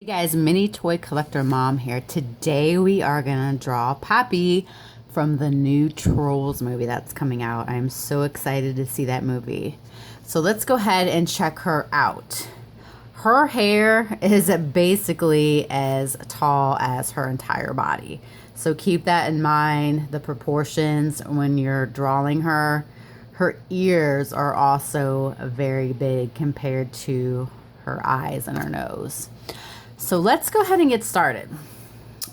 Guys, Mini Toy Collector Mom here. Today we are gonna draw Poppy from the new Trolls movie that's coming out. I'm so excited to see that movie. So let's go ahead and check her out. Her hair is basically as tall as her entire body. So keep that in mind, the proportions when you're drawing her. Her ears are also very big compared to her eyes and her nose. So let's go ahead and get started.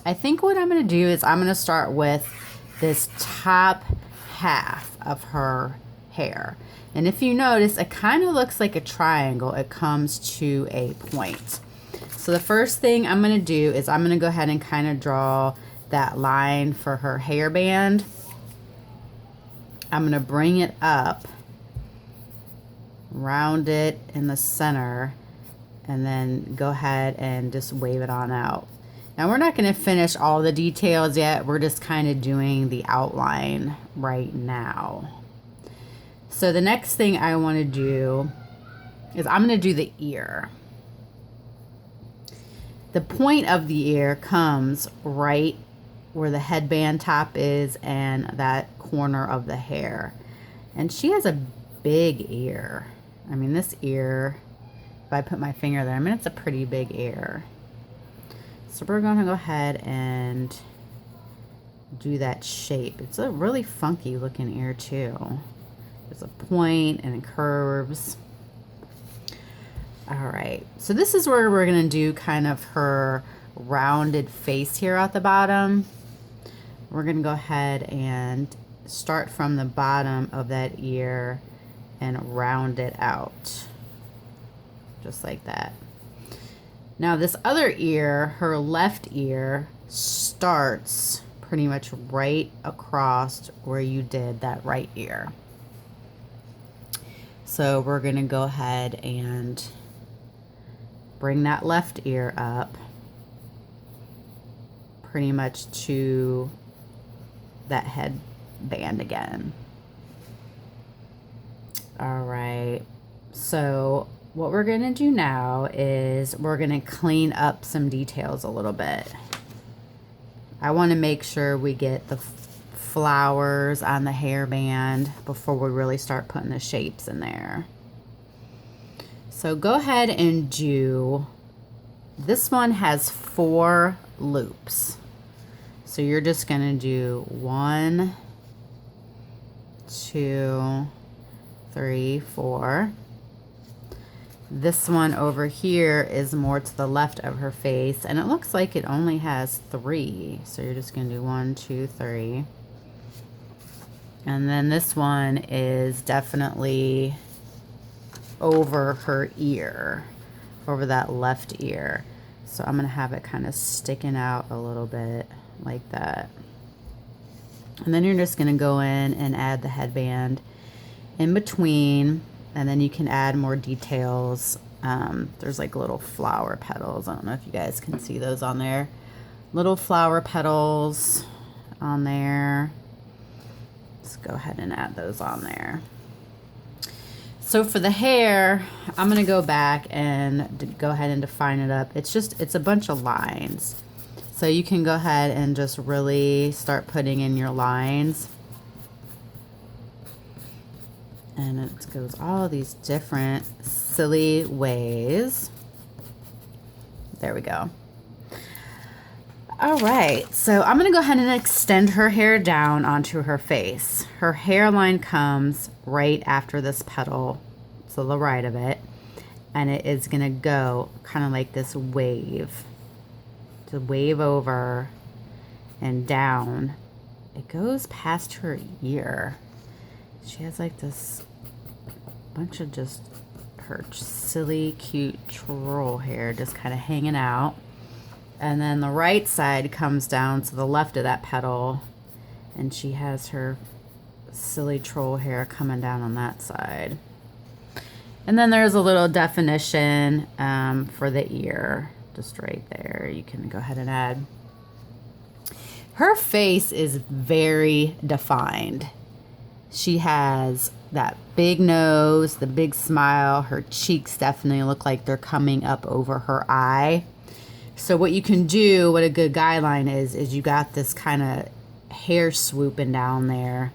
I think what I'm going to do is I'm going to start with this top half of her hair. And if you notice, it kind of looks like a triangle. It comes to a point. So the first thing I'm going to do is I'm going to go ahead and kind of draw that line for her hairband. I'm going to bring it up, round it in the center, and then go ahead and just wave it on out. Now we're not going to finish all the details yet. We're just kind of doing the outline right now. So the next thing I want to do is I'm going to do the ear. The point of the ear comes right where the headband top is and that corner of the hair. And she has a big ear. I mean, this ear, if I put my finger there, I mean, it's a pretty big ear. So we're going to go ahead and do that shape. It's a really funky looking ear too. There's a point and it curves. All right, so this is where we're going to do kind of her rounded face here at the bottom. We're going to go ahead and start from the bottom of that ear and round it out. Just like that. Now this other ear, her left ear, starts pretty much right across where you did that right ear. So we're going to go ahead and bring that left ear up pretty much to that headband again. All right, so what we're going to do now is we're going to clean up some details a little bit. I want to make sure we get the flowers on the hairband before we really start putting the shapes in there. So go ahead and do, this one has 4 loops. So you're just going to do 1, 2, 3, 4. This one over here is more to the left of her face, and it looks like it only has 3. So you're just going to do 1, 2, 3. And then this one is definitely over her ear, over that left ear. So I'm going to have it kind of sticking out a little bit like that. And then you're just going to go in and add the headband in between, and then you can add more details. There's like little flower petals. I don't know if you guys can see those on there. Little flower petals on there. Let's go ahead and add those on there. So for the hair, I'm going to go back and go ahead and define it up. It's a bunch of lines. So you can go ahead and just really start putting in your lines. And it goes all these different silly ways. There we go. All right, so I'm going to go ahead and extend her hair down onto her face. Her hairline comes right after this petal to the right of it, and it is going to go kind of like this wave. To wave over and down. It goes past her ear. She has like this bunch of just her silly, cute troll hair just kind of hanging out. And then the right side comes down to the left of that petal, and she has her silly troll hair coming down on that side. And then there's a little definition for the ear, just right there. You can go ahead and add. Her face is very defined. She has that big nose, the big smile. Her cheeks definitely look like they're coming up over her eye. So what you can do, what a good guideline is you got this kind of hair swooping down there.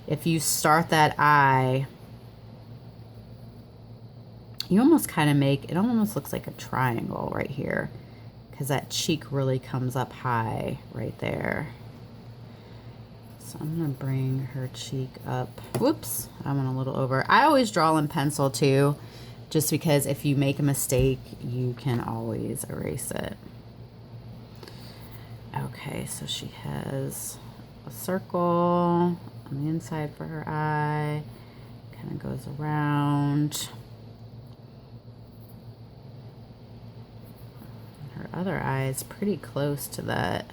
If you start that eye, you almost kind of make, it almost looks like a triangle right here, because that cheek really comes up high right there. So I'm going to bring her cheek up. Whoops, I went a little over. I always draw in pencil too, just because if you make a mistake, you can always erase it. Okay, so she has a circle on the inside for her eye. Kind of goes around. Her other eye is pretty close to that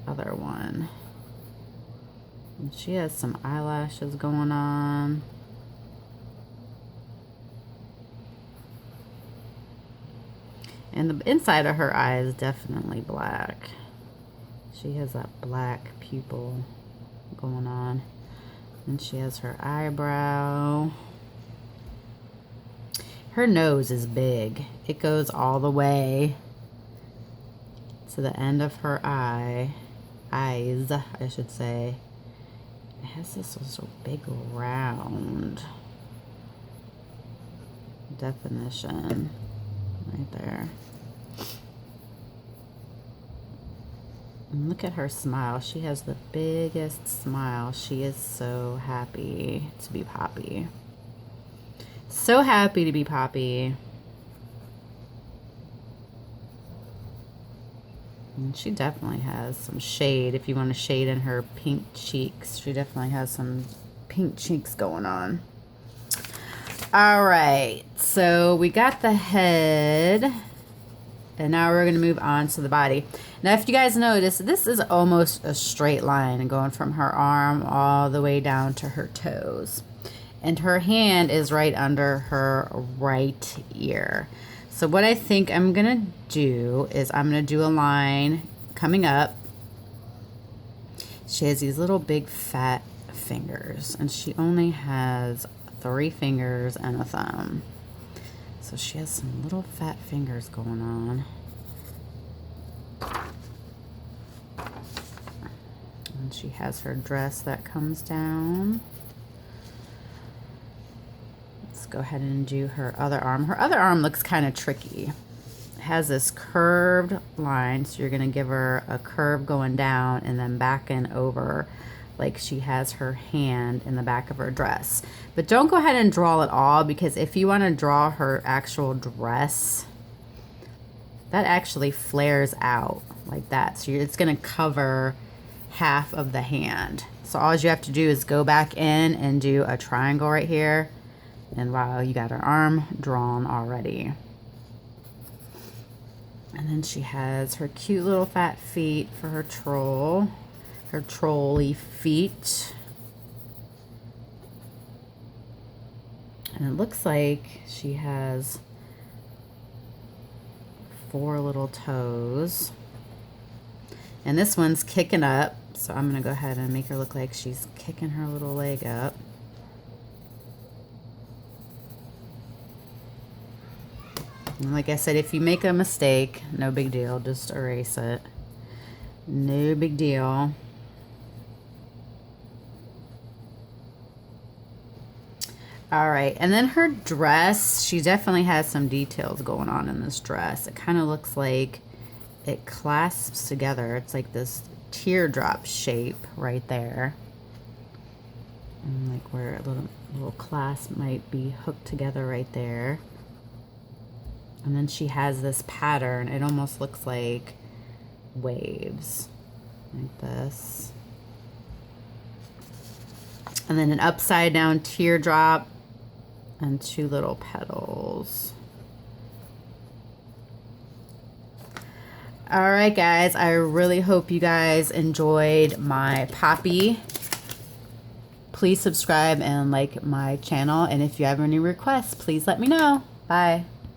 other one. And she has some eyelashes going on. And the inside of her eye is definitely black. She has that black pupil going on. And she has her eyebrow. Her nose is big. It goes all the way to the end of her eyes, I should say. It has this little big round definition right there. And look at her smile. She has the biggest smile. She is so happy to be Poppy. So happy to be Poppy. And she definitely has some shade. If you want to shade in her pink cheeks, she definitely has some pink cheeks going on. All right, so we got the head, and now we're going to move on to the body. Now, if you guys notice, this is almost a straight line going from her arm all the way down to her toes. And her hand is right under her right ear. So what I think I'm going to do is I'm going to do a line coming up. She has these little big fat fingers, and she only has 3 fingers and a thumb. So she has some little fat fingers going on. And she has her dress that comes down. Let's go ahead and do her other arm. Her other arm looks kind of tricky. It has this curved line, so you're going to give her a curve going down and then back and over, like she has her hand in the back of her dress. But don't go ahead and draw it all, because if you want to draw her actual dress, that actually flares out like that. So it's going to cover half of the hand. So all you have to do is go back in and do a triangle right here. And wow, you got her arm drawn already. And then she has her cute little fat feet for her troll. Her trolley feet. And it looks like she has 4 little toes. And this one's kicking up. So I'm going to go ahead and make her look like she's kicking her little leg up. And like I said, if you make a mistake, no big deal. Just erase it. No big deal. All right, and then her dress, she definitely has some details going on in this dress. It kind of looks like it clasps together. It's like this teardrop shape right there. And like where a little clasp might be hooked together right there. And then she has this pattern. It almost looks like waves, like this. And then an upside down teardrop and 2 little petals. All right, guys, I really hope you guys enjoyed my Poppy. Please subscribe and like my channel. And if you have any requests, please let me know. Bye.